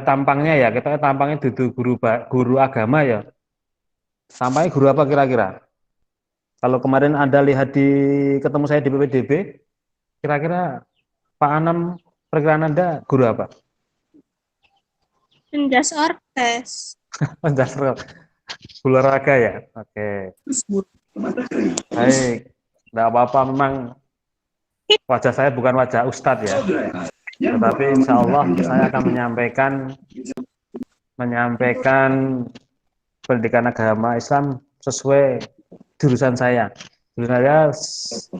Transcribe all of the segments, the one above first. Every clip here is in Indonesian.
tampangnya ya, kita tampangnya duduk guru agama ya. Tampangnya guru apa kira-kira? Kalau kemarin Anda lihat ketemu saya di PPDB, kira-kira Pak Anam perkiraan Anda guru apa? Penjas orkes. Penjas olahraga ya. Oke. Baik. Tidak apa-apa, memang wajah saya bukan wajah ustadz ya. Tetapi insya Allah saya akan menyampaikan pendidikan agama Islam sesuai jurusan saya. Jurusan saya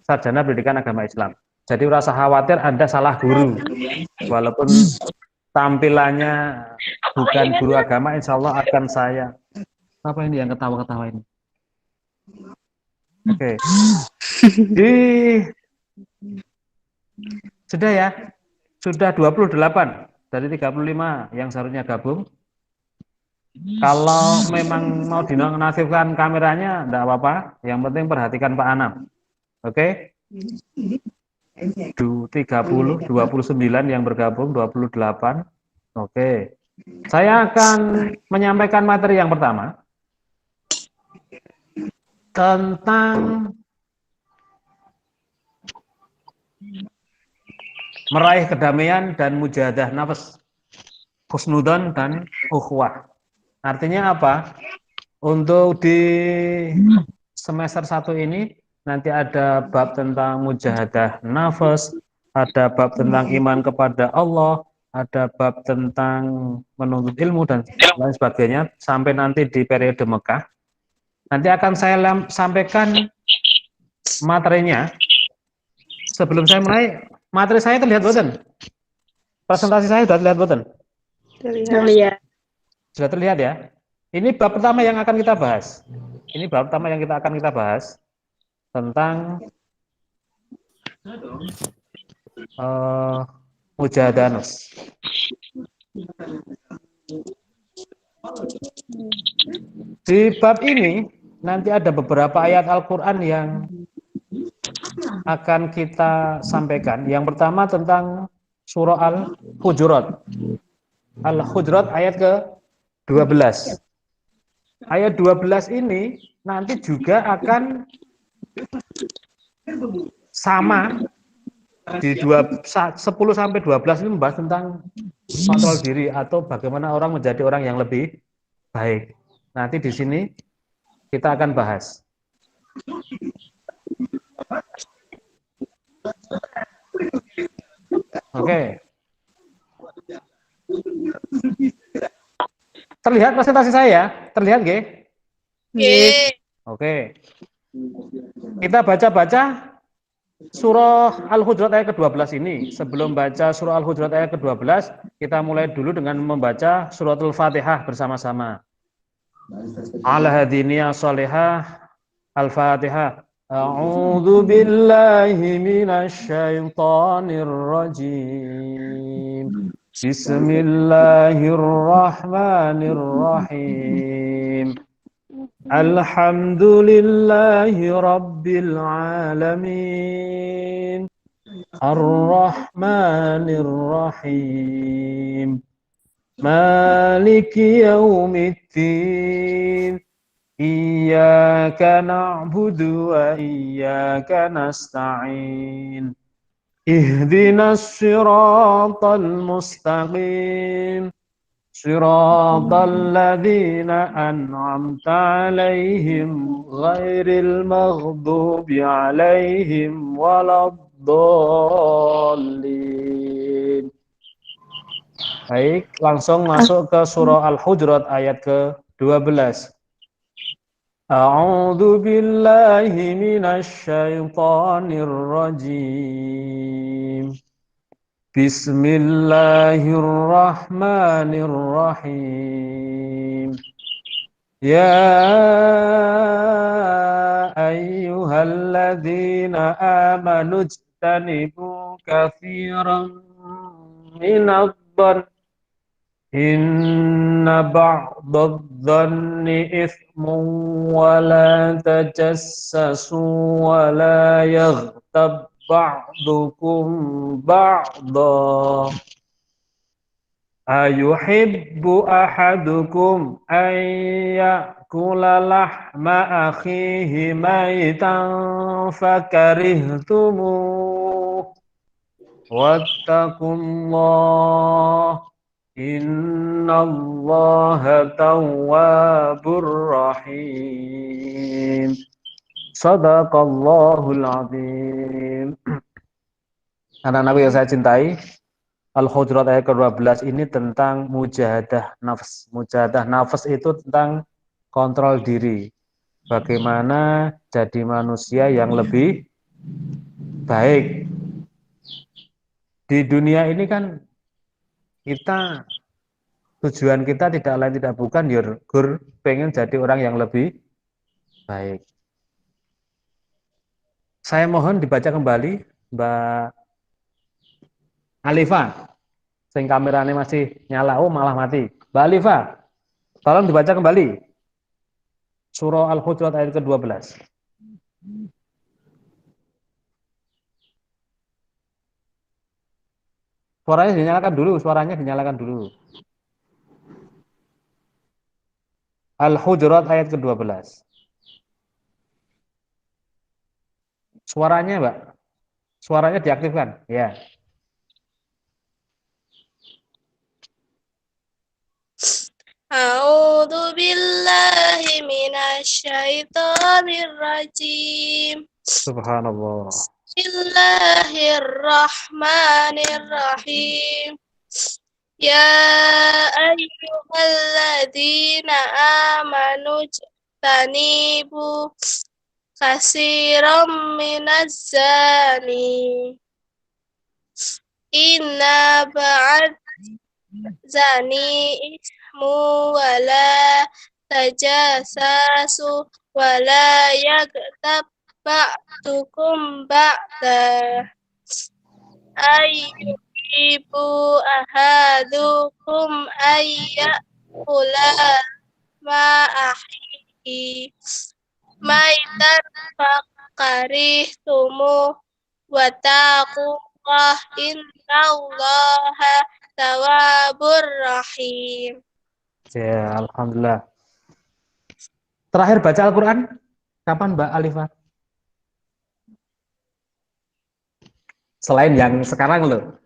sarjana pendidikan agama Islam. Jadi rasa khawatir Anda salah guru. Walaupun tampilannya bukan guru agama, insya Allah akan saya. Apa ini yang ketawa-ketawa ini? Oke. Sudah ya? Sudah 28 dari 35 yang seharusnya gabung. Kalau memang mau dinonaktifkan kameranya, enggak apa-apa. Yang penting perhatikan Pak Anam. Oke? 30, 29 yang bergabung, 28. Oke. Saya akan menyampaikan materi yang pertama tentang meraih kedamaian dan mujahadah nafas, husnudzon dan ukhuwah. Artinya apa? Untuk di semester 1 ini nanti ada bab tentang mujahadah nafas, ada bab tentang iman kepada Allah, ada bab tentang menuntut ilmu dan lain sebagainya sampai nanti di periode Mekah. Nanti akan saya sampaikan materinya. Sebelum saya mulai, materi saya terlihat boten? Presentasi saya sudah terlihat boten? Terlihat. Sudah terlihat ya? Ini bab pertama yang akan kita bahas. Ini bab pertama yang akan kita bahas tentang mujahadah nafas. Di bab ini nanti ada beberapa ayat Al-Quran yang akan kita sampaikan. Yang pertama tentang surah Al-Hujurat. Al-Hujurat ayat ke-12. Ayat 12 ini nanti juga akan sama di 10 sampai 12 ini membahas tentang kontrol diri atau bagaimana orang menjadi orang yang lebih baik. Nanti di sini kita akan bahas. Oke. Terlihat presentasi saya? Terlihat nggih? Oke. Kita baca-baca surah Al-Hujurat ayat ke-12 ini. Sebelum baca surah Al-Hujurat ayat ke-12, kita mulai dulu dengan membaca suratul Fatihah bersama-sama. Al-Hadiniyah Salihah Al-Fatihah. A'udzu billahi minasy syaithanir rajim. Bismillahirrahmanirrahim. Alhamdulillahi rabbil alamin. Ar-Rahmanir Rahim. Maliki yaumiddin. Iyyaka na'budu wa iyyaka nasta'in. Ihdinas siratal mustaqim. Siratal ladzina an'amta 'alaihim ghairil maghdubi 'alaihim waladdallin. Baik, langsung masuk ke surah Al-Hujurat ayat ke-12. A'udzu billahi minasy syaithanir rajim. Bismillahirrahmanirrahim. Ya ayyuhalladzina amanu ijtanibu katsiran minadh-dhanni inna ba'dadh-dhanni ithmun wa la tajassasu wa la yaghtab ba'dukum ba'da. Ayuhibbu ahadukum ayyakula lahma akhihi maitan fakarihtumuh wattaqullah innallaha tawwabur rahim. Shadaqallahul azim. Anak-anak yang saya cintai, Al-Hujurat ayat ke-12 ini tentang mujahadah nafs. Mujahadah nafs itu tentang kontrol diri. Bagaimana jadi manusia yang lebih baik. Di dunia ini kan kita, tujuan kita tidak lain tidak bukan gur pengen jadi orang yang lebih baik. Saya mohon dibaca kembali Mbak Alifa. Sing kameranya masih nyala, oh malah mati. Mbak Alifa, tolong dibaca kembali. Surah Al-Hujurat ayat ke-12. Suaranya dinyalakan dulu. Al-Hujurat ayat ke-12. Suaranya, Mbak. Suaranya diaktifkan, ya. A'udzu billahi minasyaitonir rajim. Subhanallah. Bismillahirrahmanirrahim. Ya ayyuhalladzina amanu jtanibu katsiran minaz zani. Inna ba'd zani ismu wala tajasasu wala yaghtab ba'dukum ba'da ayyuhibu ahadukum ayyakula ma'ahihi maitan fakarihtumu wattaqullah innallaha tawwabur rahim. Ya, alhamdulillah. Terakhir baca Al-Qur'an kapan, Mbak Alifah? Selain yang sekarang loh.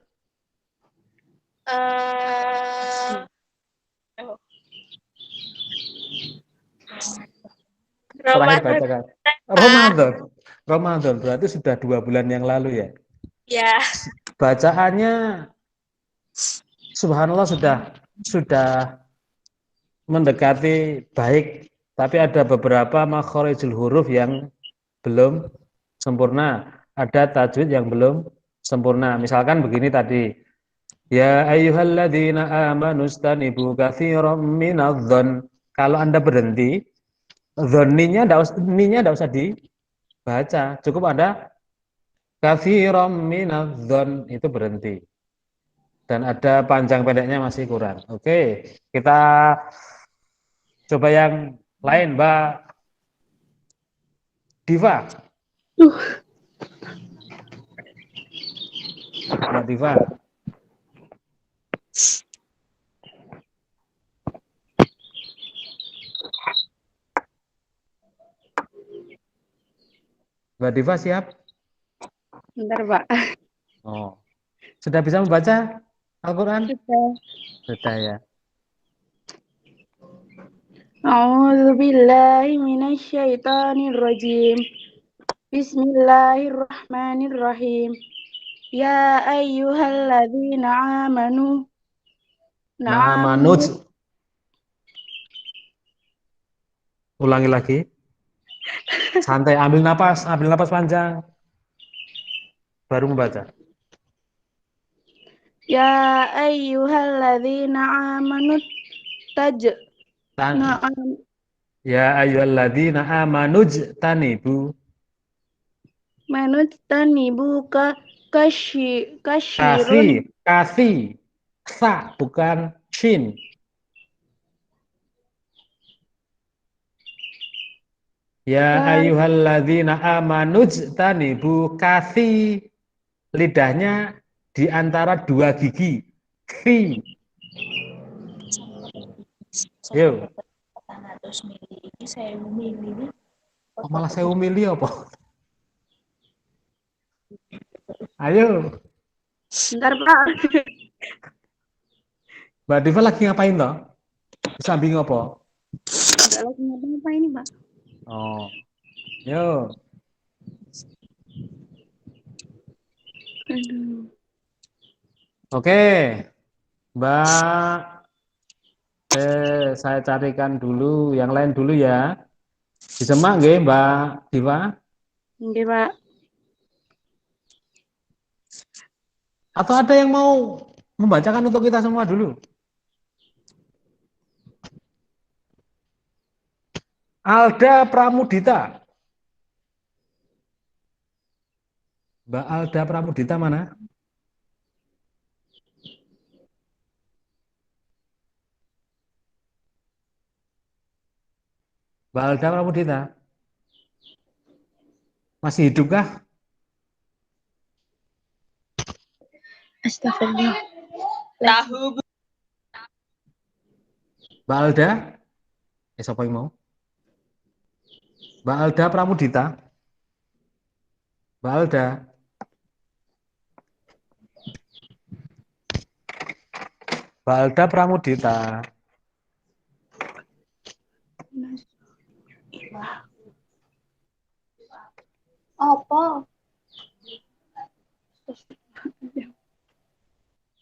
Terakhir baca kan? Ramadan berarti sudah 2 bulan yang lalu ya? Ya. Bacaannya subhanallah sudah mendekati baik, tapi ada beberapa makhorijul huruf yang belum sempurna, ada tajwid yang belum sempurna. Misalkan begini tadi, ya ayyuhalladzina amanu stanibu katsiran minadh-dhon. Kalau Anda berhenti, dhonninya enggak usah dibaca, cukup ada katsiran minadh-dhon, itu berhenti. Dan ada panjang pendeknya masih kurang. Oke, kita coba yang lain, Mbak Diva. Mbak Diva. Mbak Diva siap? Bentar, Pak. Oh, sudah bisa membaca Al-Quran? Sudah ya. A'udzu billahi minasyaitonir rajim. Bismillahirrahmanirrahim. Ya ayyuhalladzina amanu. Na'amanuj. Ulangi lagi. Santai, ambil napas panjang. Baru membaca. Ya ayyuhalladzina amanu Ya ayyuhalladzina amanuj tanibu. Manujtanibu kasyirun. Kasih. Sa, bukan shin. Ya ayyuhalladzina amanuj tanibu, kasih. Lidahnya di antara 2 gigi. Fi. Yuk. 400 mili ini 1000 mili. Kok malah 1000 mili apa? Ayo. Bentar, Pak. Mbak Diva lagi ngapain toh? Disambi apa? Enggak lagi ngapa ini, Pak. Oh. Yuk. Aduh. Oke. Mbak. Saya carikan dulu yang lain dulu ya. Disemak nggih, Mbak Diva? Oke, Pak. Atau ada yang mau membacakan untuk kita semua dulu? Alda Pramudita. Mbak Alda Pramudita mana? Mbak Alda Pramudita. Masih hidupkah? Astagfirullah. Tahu. Mbak Alda? Siapa yang mau? Mbak Alda Pramudita. Mbak Alda. Mbak Alda Pramudita. Apa?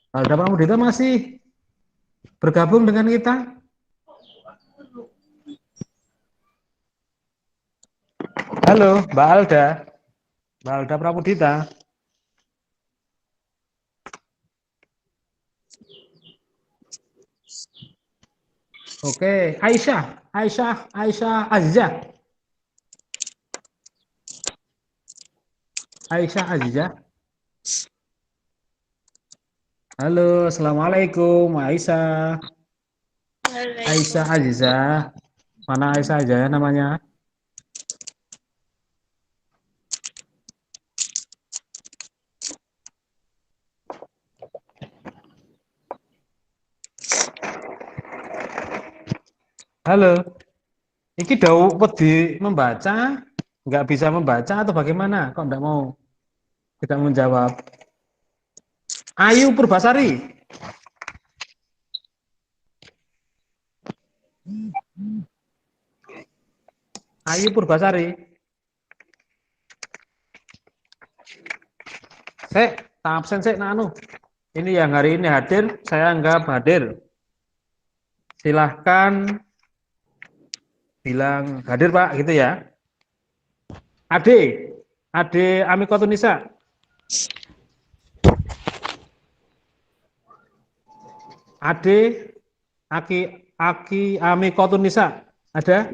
Mbak Alda Pramudita masih bergabung dengan kita? Halo, Mbak Alda. Mbak Alda Pramudita. Oke, Aisyah Azizah. Aisyah Azizah. Halo, assalamualaikum, Aisyah. Aisyah Azizah. Mana Aisyah aja ya namanya? Halo. Iki Dawu wedi membaca, nggak bisa membaca atau bagaimana? Kok nggak mau? Tidak menjawab. Ayu Purbasari. Ayu Purbasari. Absen anu. Ini yang hari ini hadir, saya anggap hadir. Silahkan bilang hadir Pak, gitu ya. Ade Amikotun Nisa. Ade Aki Amikotun Nisa. Ada?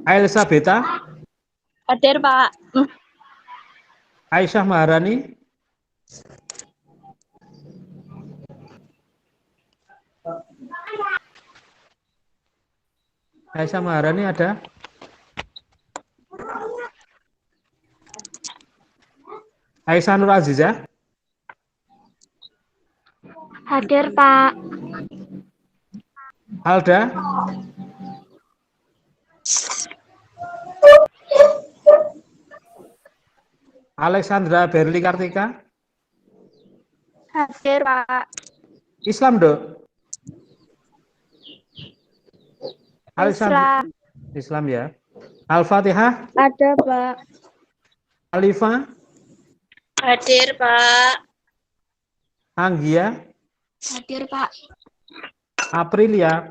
Ailsa Beta. Hadir, Pak. Aisyah Maharani. Aisyah Maharani ada? Aisyah Nur Azizah. Hadir, Pak. Alda. Alexandra Berli Kartika. Hadir, Pak. Islam, Dok. Alexandra. Islam ya. Al-Fatihah. Ada, Pak. Alifa. Hadir, Pak. Anggia. Hadir, Pak. Aprilia.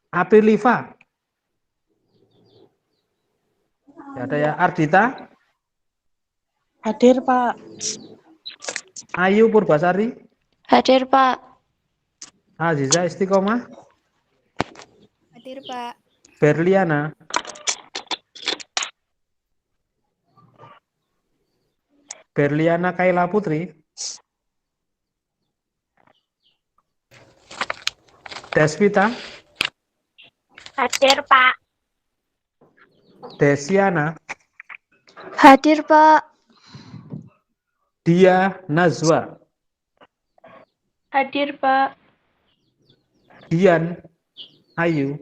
Apriliva. Ya, ada ya. Ardita. Hadir, Pak. Ayu Purbasari. Hadir, Pak. Aziza Istiqomah. Hadir, Pak. Berliana. Berliana Kaila Putri. Desvita. Hadir, Pak. Desiana. Hadir, Pak. Dia Nazwa. Hadir, Pak. Dian Ayu.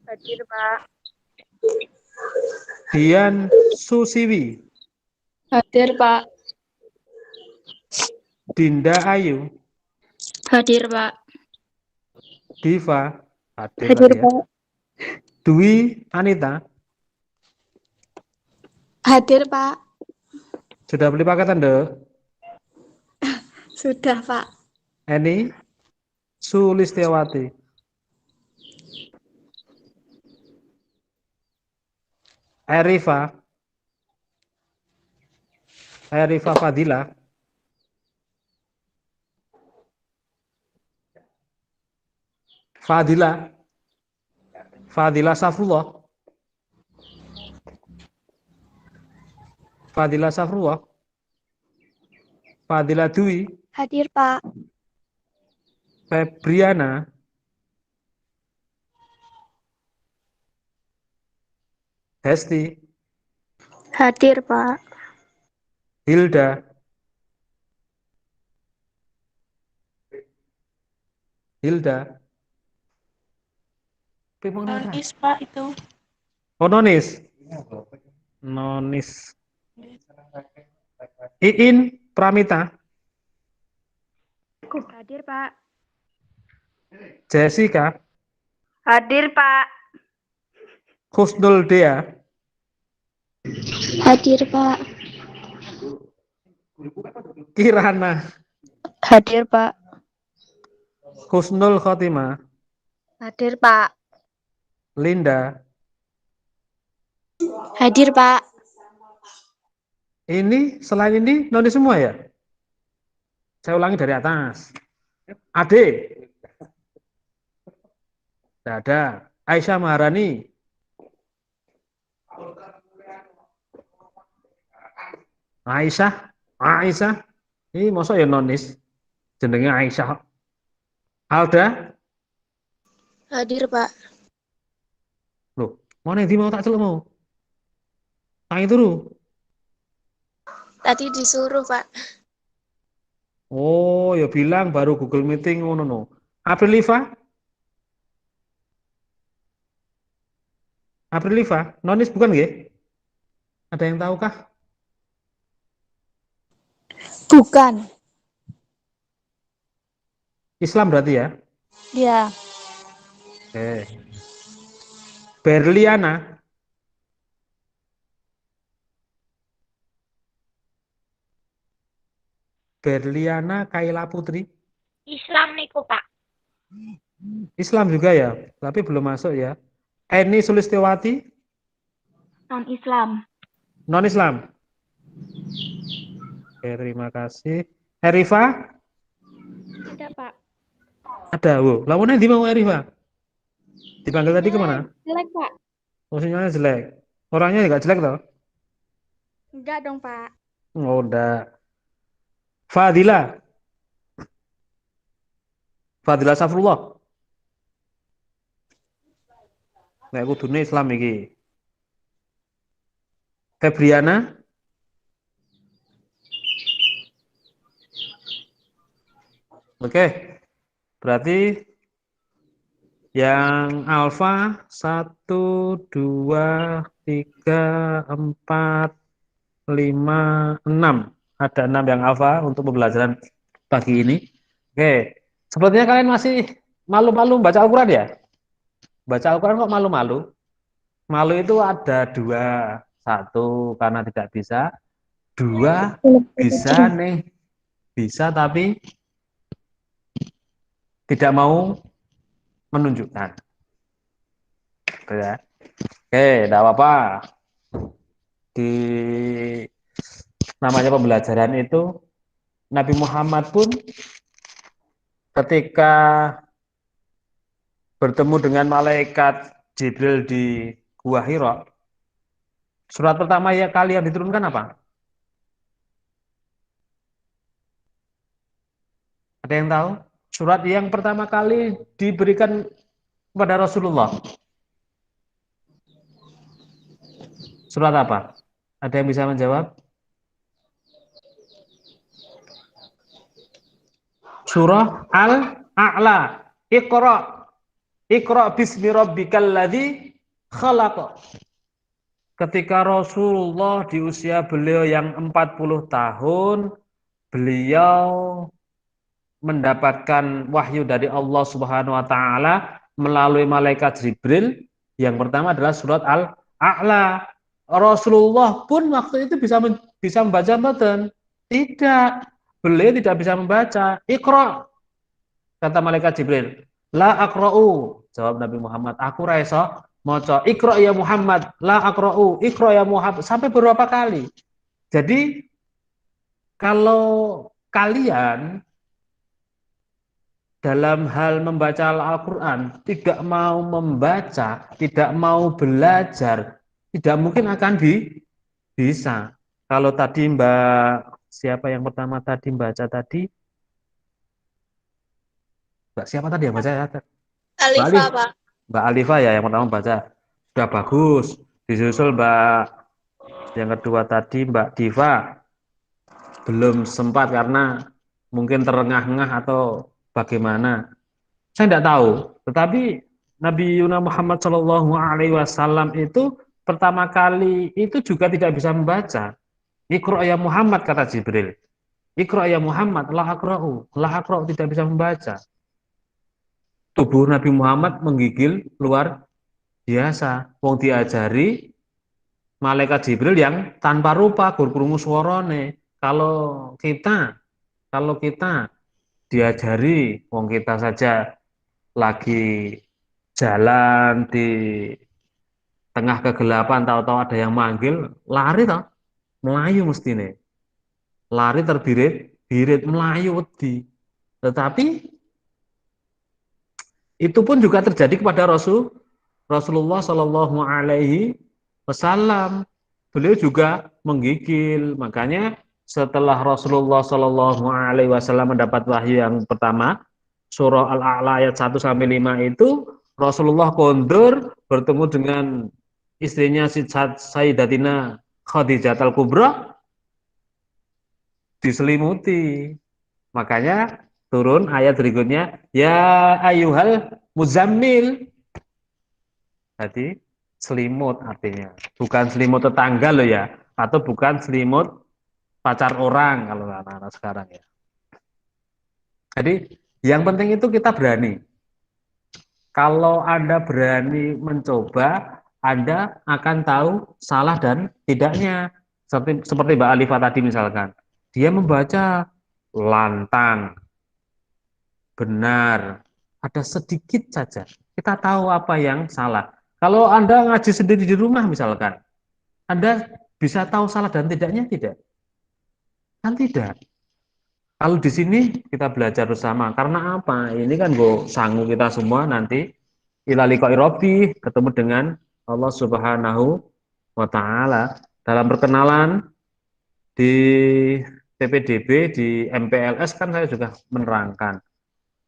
Hadir, Pak. Dian Susiwi. Hadir, Pak. Dinda Ayu. Hadir, Pak. Diva. Hadir Hadir, tadi ya. Pak. Dwi Anita. Hadir, Pak. Sudah beli paket Anda? Sudah, Pak. Eni Sulistiawati. Erifa Fadila. Fadila Safrullah. Fadila Dwi. Hadir, Pak. Febriana. Hesti. Hadir, Pak. Hilda. Nonis, Pak, itu. Oh, Nonis. Iin Pramita. Hadir, Pak. Jessica. Hadir, Pak. Husnul Dea. Hadir, Pak. Kirana. Hadir, Pak. Husnul Khotimah. Hadir, Pak. Linda. Hadir, Pak. Ini selain ini Nonis semua ya? Saya ulangi dari atas. Ade. Tidak ada. Aisyah Maharani. Aisyah. Ini masa ya Nonis. Jenenge Aisyah. Alda. Hadir, Pak. Loh, mana yang mau tak celuk mau? Tangi turu. Tadi disuruh, Pak. Oh, ya bilang baru Google Meeting ngono no. Apriliva? Nonis bukan nggih? Ada yang tahu kah? Bukan. Islam berarti ya? Ya. Oke. Berliana. Kaila Putri. Islam niku, Pak. Islam juga ya, tapi belum masuk ya. Eni Sulistiawati. Non-Islam. Non-Islam. Oke, terima kasih. Erifa? Tidak, Pak. Ada, wo. Lawannya di mau Erifa? Dipanggil tadi kemana? Jelek, Pak. Oh, sinyalnya jelek. Orangnya nggak jelek toh? Enggak dong, Pak. Oh, udah. Fadila Safrullah. Nek kudune Islam iki. Febriana. Oke. Berarti yang alfa 1, 2, 3, 4, 5, 6. Ada 6 yang alfa untuk pembelajaran pagi ini. Oke. Sepertinya kalian masih malu-malu baca Al-Quran ya? Baca Al-Quran kok malu-malu? Malu itu ada 2. 1 karena tidak bisa. 2 bisa nih. Bisa tapi tidak mau menunjukkan. Gitu ya. Oke, tidak apa-apa. Di namanya pembelajaran itu Nabi Muhammad pun ketika bertemu dengan malaikat Jibril di Gua Hira, surat pertama ya kali yang diturunkan apa? Ada yang tahu? Surat yang pertama kali diberikan kepada Rasulullah. Surat apa? Ada yang bisa menjawab? Surah Al-A'la. Iqra. Iqra bismi rabbikal ladzi khalaq. Ketika Rasulullah di usia beliau yang 40 tahun, beliau mendapatkan wahyu dari Allah Subhanahu wa taala melalui malaikat Jibril. Yang pertama adalah surat Al-A'la. Rasulullah pun waktu itu bisa membaca mboten? Tidak. Beliau tidak bisa membaca. Iqra, kata malaikat Jibril. La aqra'u, jawab Nabi Muhammad, aku ra iso maca. Iqra ya Muhammad, la aqra'u, iqra ya Muhammad, sampai beberapa kali. Jadi kalau kalian dalam hal membaca Al-Quran tidak mau membaca, tidak mau belajar, tidak mungkin akan bisa. Kalau tadi siapa yang pertama tadi baca tadi? Mbak siapa tadi yang baca ya? Mbak Alifa, Alif, Pak. Mbak Alifa ya yang pertama baca. Sudah bagus. Disusul Mbak yang kedua tadi Mbak Diva. Belum sempat karena mungkin terengah-engah atau bagaimana. Saya tidak tahu, tetapi Nabi Yuna Muhammad Shallallahu Alaihi Wasallam itu pertama kali itu juga tidak bisa membaca. Iqra ya Muhammad, kata Jibril. Iqra ya Muhammad, la aqra'u, tidak bisa membaca. Tubuh Nabi Muhammad menggigil luar biasa. Wong diajari malaikat Jibril yang tanpa rupa, gur krungu swarane. Kalau kita diajari, wong kita saja lagi jalan di tengah kegelapan, tahu-tahu ada yang manggil, lari toh, melayu mestine. Lari terbirit-birit, melayu wedi. Tetapi itu pun juga terjadi kepada Rasulullah Shallallahu Alaihi Wasallam. Beliau juga menggigil. Makanya setelah Rasulullah Shallallahu Alaihi Wasallam mendapat wahyu yang pertama, surah Al-A'la ayat 1 sampai 5 itu, Rasulullah kondur bertemu dengan istrinya Sayyidatina Khadijah Al-Kubra, diselimuti. Makanya turun ayat berikutnya, ya ayyuhal muzammil. Jadi selimut artinya, bukan selimut tetangga loh ya, atau bukan selimut pacar orang kalau anak-anak sekarang ya. Jadi yang penting itu kita berani. Kalau Anda berani mencoba, Anda akan tahu salah dan tidaknya. Seperti Mbak Alifa tadi misalkan, dia membaca lantang, benar, ada sedikit saja. Kita tahu apa yang salah. Kalau Anda ngaji sendiri di rumah misalkan, Anda bisa tahu salah dan tidaknya tidak? Kan tidak. Kalau di sini kita belajar bersama, karena apa? Ini kan sanggup kita semua nanti ilaliqa'i rabbi, ketemu dengan Allah Subhanahu wa taala. Dalam perkenalan di PPDB, di MPLS kan saya juga menerangkan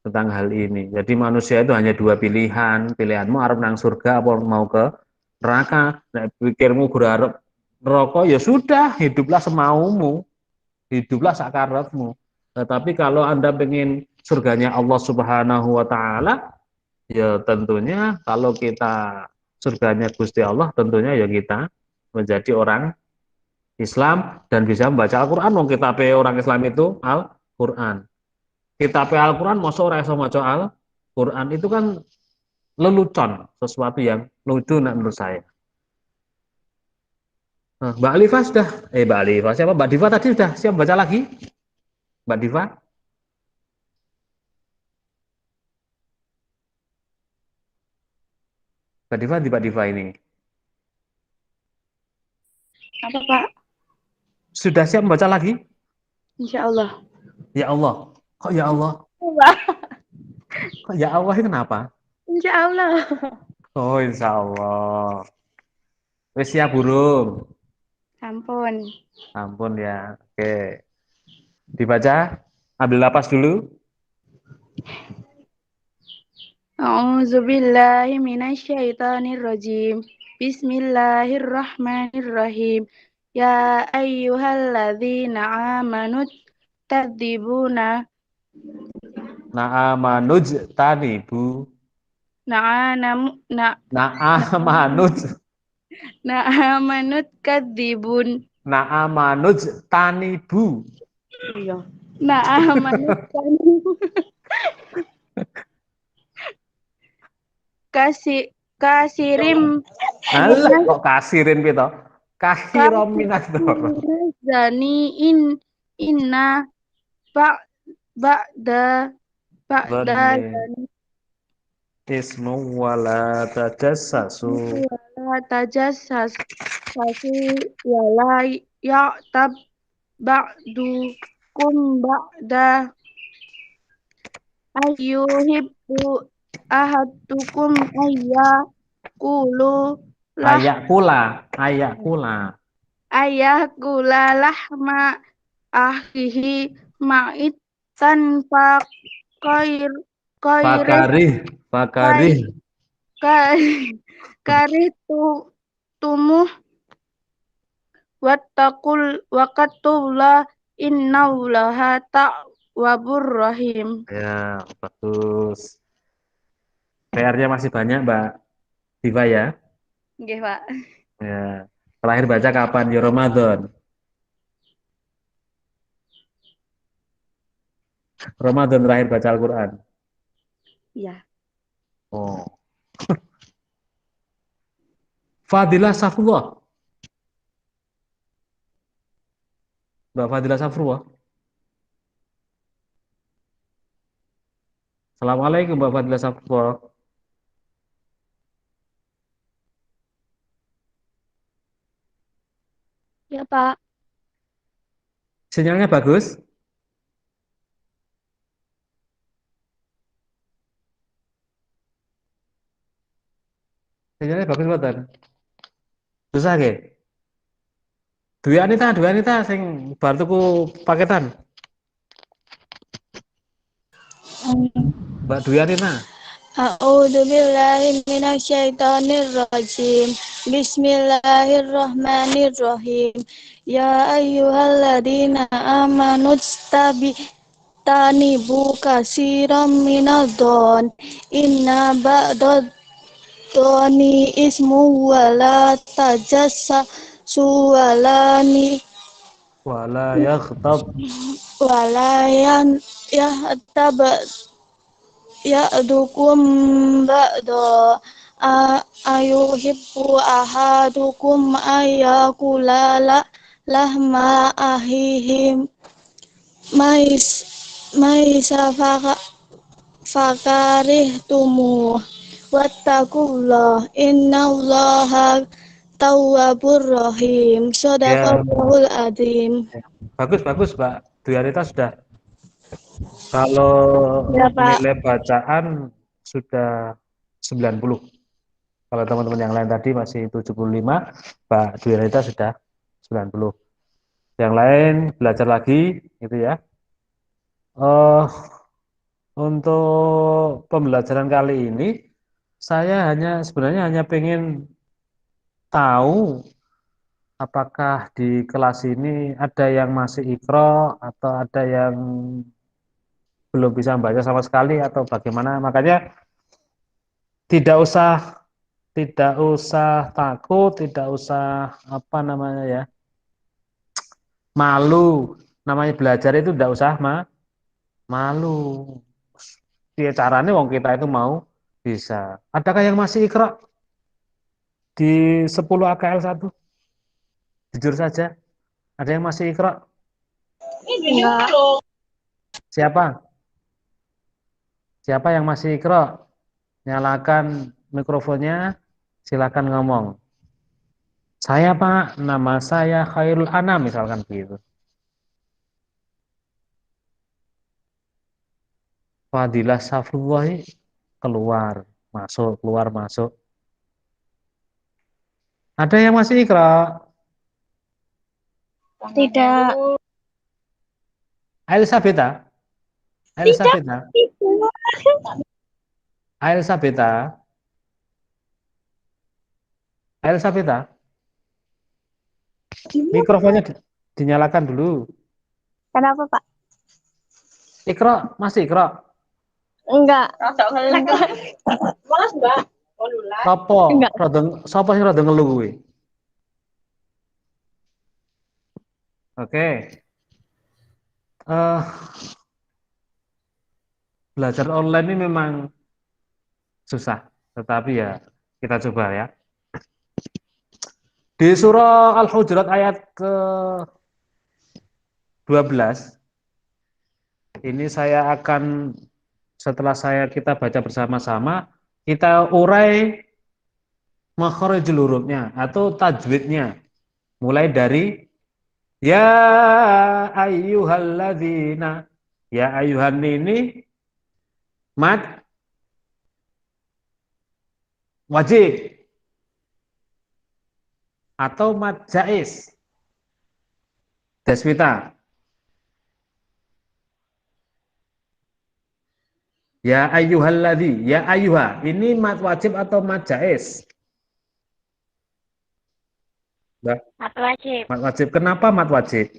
tentang hal ini. Jadi manusia itu hanya dua pilihan, pilihanmu arep nang surga apa mau ke neraka. Nek pikirmu arep neraka ya sudah, hiduplah semaumu, hiduplah sakarepmu. Tetapi kalau Anda pengen surganya Allah Subhanahu wa taala, ya tentunya kalau kita surganya Gusti Allah, tentunya ya kita menjadi orang Islam dan bisa membaca Al-Qur'an. Wong kita orang Islam itu Al-Qur'an. Kitab Al-Quran masa ora iso maca Al-Quran, itu kan lelucon, sesuatu yang lucu menurut saya. Nah, Mbak Alifa sudah, Mbak Alifa siapa? Mbak Diva tadi sudah siap baca lagi? Mbak Diva? Mbak Diva ini. Apa, Pak? Sudah siap membaca lagi? Insya Allah. Ya Allah. Kok ya Allah? Pak. Kok ya Allah itu kenapa? Insya Allah. Oh, insya Allah. Wis siap burung? Ampun. Ampun ya. Oke. Dibaca. Ambil lapas dulu. A'udzubillahi minasyaitonirrajim. Bismillahirrahmanirrahim. Ya ayyuhalladzina amanu tadzibuna Na'amanuj tanibu. na'anamu na Na'amanuj. na'amanut kadzibun. Na'amanuj tanibu. Iya. Na'amanut kadzibun. Kasirim Alah, kok kasirin pito? Kahirom minadoro. zani inna ba ba'da Dhanni zani ismu wala tajassasu. wala tajassas sasi wala ya'tab ba'dukum ba'da ayyuhibbu ahadukum kulu lah Ayak kula. kula lahma akhihi ma'it tanpa koir koire Fakarih. kari tumuh wattaqul waqatullah innallaha ta'wabur rahim. Ya, bagus. PR-nya masih banyak, Mbak Diva ya. Nggih, Pak. Ya. Terakhir baca kapan? Ya Ramadan. Ramadan terakhir baca Al-Quran. Iya. Oh. Fadilah Safrullah. Mbak Fadilah Safrullah. Assalamualaikum Mbak Fadilah Safrullah. Ya, Pak. Sinyalnya bagus? Sinyalnya bagus mboten? Susah nggih? Dwi Anita sing bar tuku paketan. Mbak Dwi Anita. A'udzu billahi minasyaitonir rajim. Bismillahirrahmanirrahim. Ya ayyuhalladzina amanu tanibu katsiran minadh-dhon. Inna ba'dadh-dhoni ismu wala tajassasu Wala yaghtab. wala yahtab ya'dukum ba'da ayuhibbu ahadukum ayyakula lahma ahihim maisa fakarihtumu wattaqullah innallaha tawwabur rahim. Ya, Shadaqallahul adzim. bagus Mbak Dwi Anita sudah. Kalau Ya, Pak. nilai bacaan sudah 90. Kalau teman-teman yang lain tadi masih 75, Mbak Dwi Anita sudah 90. Yang lain belajar lagi, gitu ya. Untuk pembelajaran kali ini, saya sebenarnya hanya pengen tahu apakah di kelas ini ada yang masih ikro atau ada yang belum bisa membaca sama sekali atau bagaimana. Makanya tidak usah takut, tidak usah apa namanya ya, malu. Namanya belajar itu tidak usah malu. Ya, caranya wong kita itu mau bisa. Adakah yang masih ikra di 10 AKL 1? Jujur saja. Ada yang masih ikra? Enggak. Siapa? Siapa yang masih ikra? Nyalakan mikrofonnya, silakan ngomong. Saya Pak, nama saya Khairul Anam misalkan begitu. Fadilah Safrullah keluar, masuk. Ada yang masih ikra? Tidak. Elsabeta? Elsabeta? Elsabeta? Elsabeta? Mikrofonnya dinyalakan dulu. Kenapa, Pak? Ikra, masih Ikra. Enggak. Malas Mbak. Oh, lula. Enggak. Sapa sing rada ngeluh kuwi? Oke. Eh, belajar online ini memang susah, tetapi ya kita coba ya. Di surah Al-Hujurat ayat ke-12 ini saya akan setelah kita baca bersama-sama, kita urai makharijul hurufnya atau tajwidnya. Mulai dari ya ayyuhalladzina. Ya ayyuhan ini mad wajib atau mad jaiz. Deswita. Ya ayyuhalladzi, ya ayyuha. Ini mad wajib atau mad jaiz? Mad wajib. Mad wajib. Kenapa mad wajib?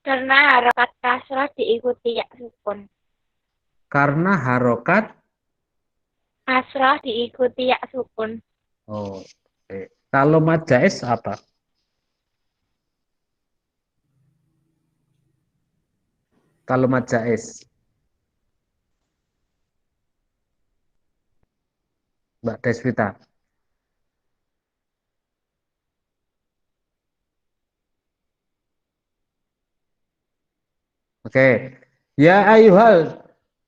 Karena harokat kasrah diikuti ya sukun. Karena harokat Kasrah diikuti ya sukun. oh, kalau mad jaiz apa? Kalau mad jaiz, Mbak Deswita. Oke. Ya ayyuhal.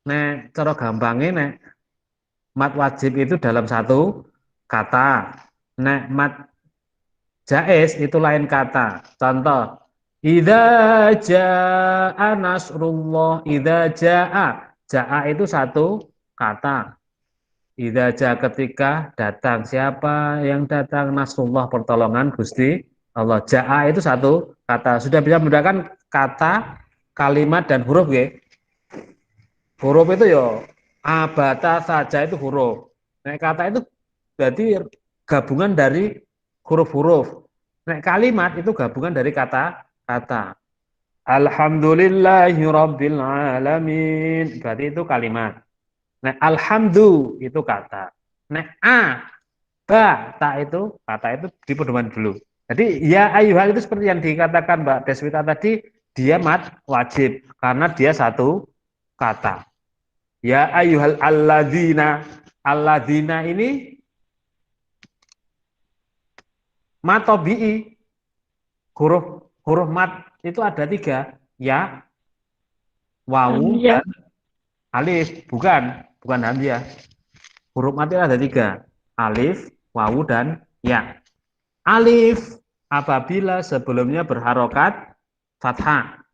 Nek cara gampangnya nek mad wajib itu dalam satu kata. Nek mad jaiz itu lain kata. Contoh, idza jaa nasrullah, idza jaa. Jaa itu satu kata. Idza jaa ketika datang. Siapa yang datang? Nasrullah, pertolongan Gusti Allah. Jaa itu satu kata. Sudah bisa membedakan kata, kalimat dan huruf ya. Huruf itu ya abata saja itu huruf. Nek kata itu berarti gabungan dari huruf-huruf. Nek kalimat itu gabungan dari kata-kata. Alhamdulillahirabbil alamin. Berarti itu kalimat. Nek alhamdu itu kata. Nek ta itu kata itu dipedoman dulu. Jadi ya ayyuhal itu seperti yang dikatakan Mbak Deswita tadi, dia mad wajib karena dia satu kata. Ya ayyuhal alladzina. Alladzina ini mad tabi'i. Huruf mad itu ada tiga. Ya, wawu, dan alif. Bukan hamzah. Huruf mad itu ada tiga. Alif, wawu, dan ya. Alif apabila sebelumnya berharokat fathah.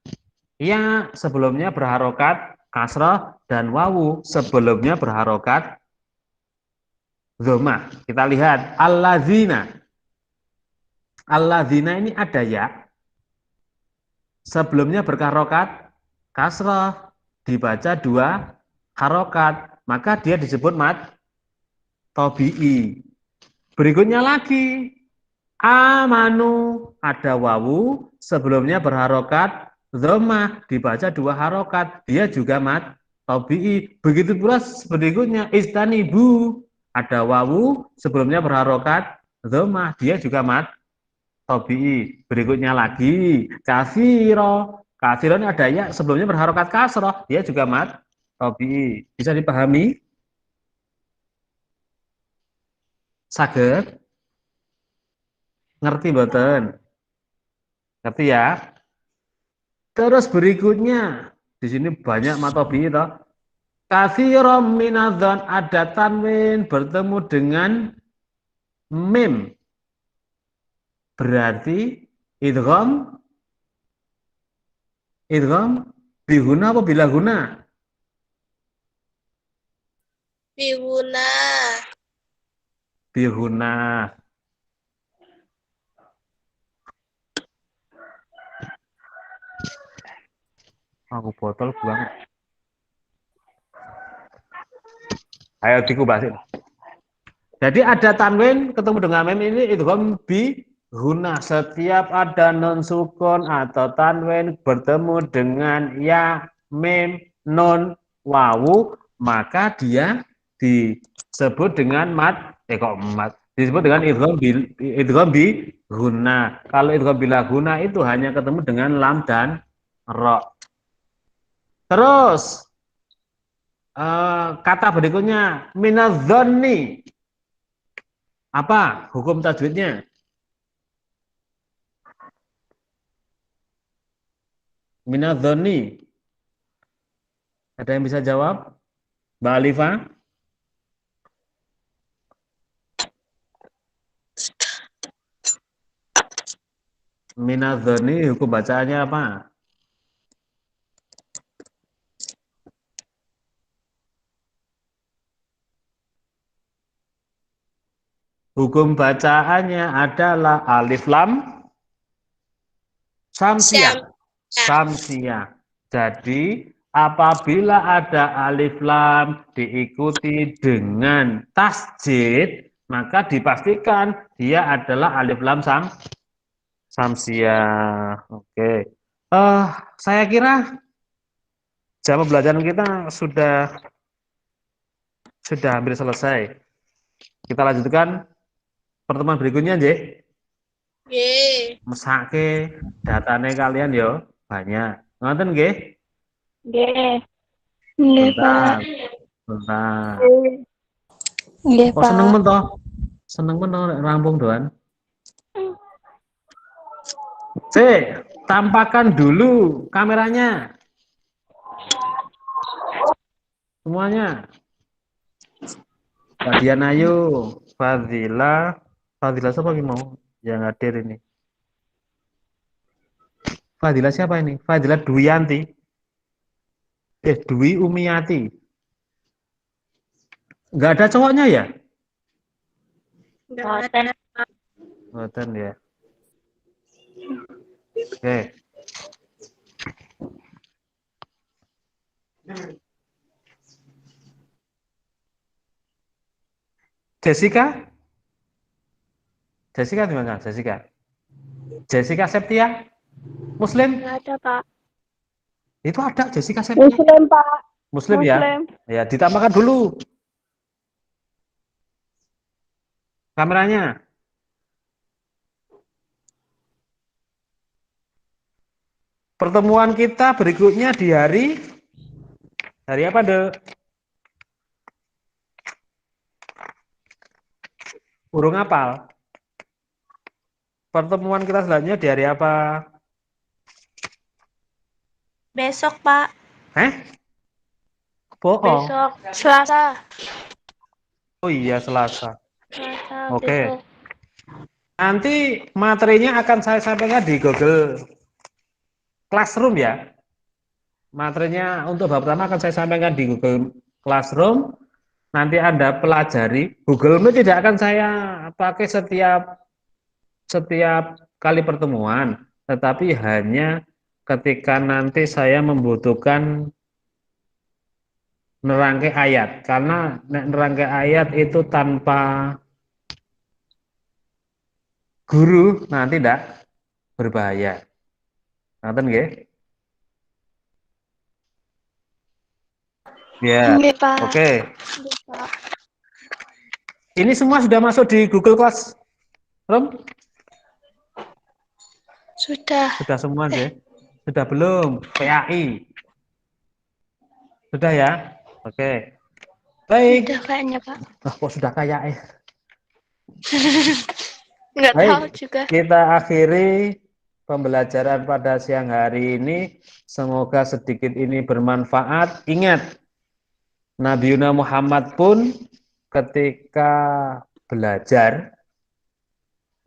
Ya sebelumnya berharokat kasrah, dan wawu sebelumnya berharokat dhammah. Kita lihat alladzina. Alladzina ini ada ya. Sebelumnya berharokat kasrah, dibaca dua harokat, maka dia disebut mad tabi'i. Berikutnya lagi amanu, ada wawu sebelumnya berharokat dhammah, dibaca dua harokat, dia juga mad tabi'i. Begitu pula berikutnya istanibu, ada wawu sebelumnya berharokat dhammah, dia juga mad tabi'i. Berikutnya lagi kasiro, kasiro ini ada ya sebelumnya berharokat kasroh, dia juga mad tabi'i. Bisa dipahami? Saged? Ngerti mboten? Ngerti ya? Terus berikutnya di sini banyak matobi itu. Katsiran minadzan, ada tanwin bertemu dengan mim. Berarti idgham bihuna apa bilaguna? Bihuna. Bihuna. Aku botol banget. Ayo dikubasin. Jadi ada tanwin ketemu dengan mim, ini idgham bi Huna, setiap ada non sukun atau tanwin bertemu dengan ya, mim, nun, wawu, maka dia disebut dengan disebut dengan idgham bi huna. Kalau idgham bila huna itu hanya ketemu dengan lam dan ro. Terus kata berikutnya minadzonni. Apa hukum tajwidnya? Minadzonni. Ada yang bisa jawab? Mbak Alifa? Minadzonni hukum bacaannya apa? Hukum bacaannya adalah alif lam samsiah. Samsiah. Jadi apabila ada alif lam diikuti dengan tasjid, maka dipastikan dia adalah alif lam samsiah. Oke. Saya kira jam pembelajaran kita sudah hampir selesai. Kita lanjutkan pertemuan berikutnya, Nggih. Nggih. Mesake datane kalian yo banyak. Ngoten nggih? Nggih. Nggih, Bentar. Bentar. Nggih, Kok seneng men toh? Seneng men toh nek rampung doan. Tampakkan dulu kameranya. Semuanya. Mbak Dian Ayu, Fadila siapa yang mau yang hadir ini? Fadila siapa ini? Fadila Dwiyanti. Dwi Umiyati. Enggak ada cowoknya ya? Boten. Boten ya. Oke. Jessica? Jessica di mana? Jessica Septia? Muslim? Nggak ada, Pak. Itu ada Jessica Septia. Muslim, Pak. Muslim ya? Ya, ditambahkan dulu kameranya. Pertemuan kita berikutnya di hari apa, Dek? Burung apal. Pertemuan kita selanjutnya di hari apa? Besok, Pak. Bohong. Besok. Selasa. Oh iya, Selasa. Selasa. Oke. Besok. Nanti materinya akan saya sampaikan di Google Classroom ya. Materinya untuk bab pertama akan saya sampaikan di Google Classroom. Nanti Anda pelajari. Google Meet tidak akan saya pakai setiap kali pertemuan, tetapi hanya ketika nanti saya membutuhkan nerangke ayat. Karena nerangke ayat itu tanpa guru nanti tidak berbahaya. Ngerti nggih? Ya. Nggih, Pak. Oke. Ini semua sudah masuk di Google Classroom? Sudah. Sudah semua nggih? Sudah belum? PAI. Sudah ya? Oke. Baik. Sudah kayaknya, Pak. Kok sudah kayak Nggak Baik, tahu juga. kita akhiri pembelajaran pada siang hari ini. Semoga sedikit ini bermanfaat. Ingat, Nabi Muhammad pun ketika belajar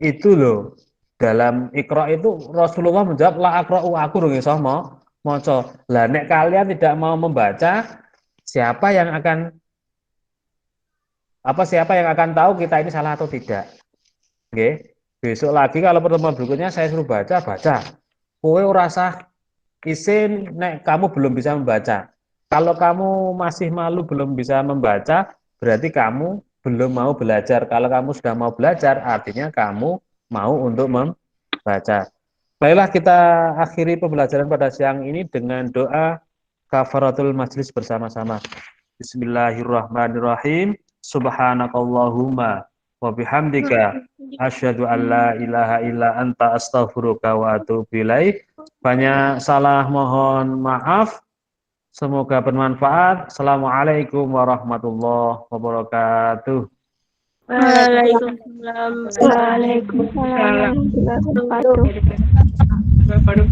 itu loh, dalam Iqra itu Rasulullah menjawab la aqra'u, aku durung iso maca. Lah nek kalian tidak mau membaca, siapa yang akan tahu kita ini salah atau tidak? Oke. Besok lagi kalau pertemuan berikutnya saya suruh baca. Kowe ora usah isin nek kamu belum bisa membaca. Kalau kamu masih malu belum bisa membaca, berarti kamu belum mau belajar. Kalau kamu sudah mau belajar, artinya kamu mau untuk membaca. Baiklah kita akhiri pembelajaran pada siang ini dengan doa kafaratul majlis bersama-sama. Bismillahirrahmanirrahim. Subhanakallahumma wa bihamdika asyhadu an la ilaha illa anta astaghfiruka wa atubu ilaik. Banyak salah mohon maaf. Semoga bermanfaat. Assalamualaikum warahmatullahi wabarakatuh. Waalaikumsalam. Waalaikumsalam warahmatullahi wabarakatuh. Baru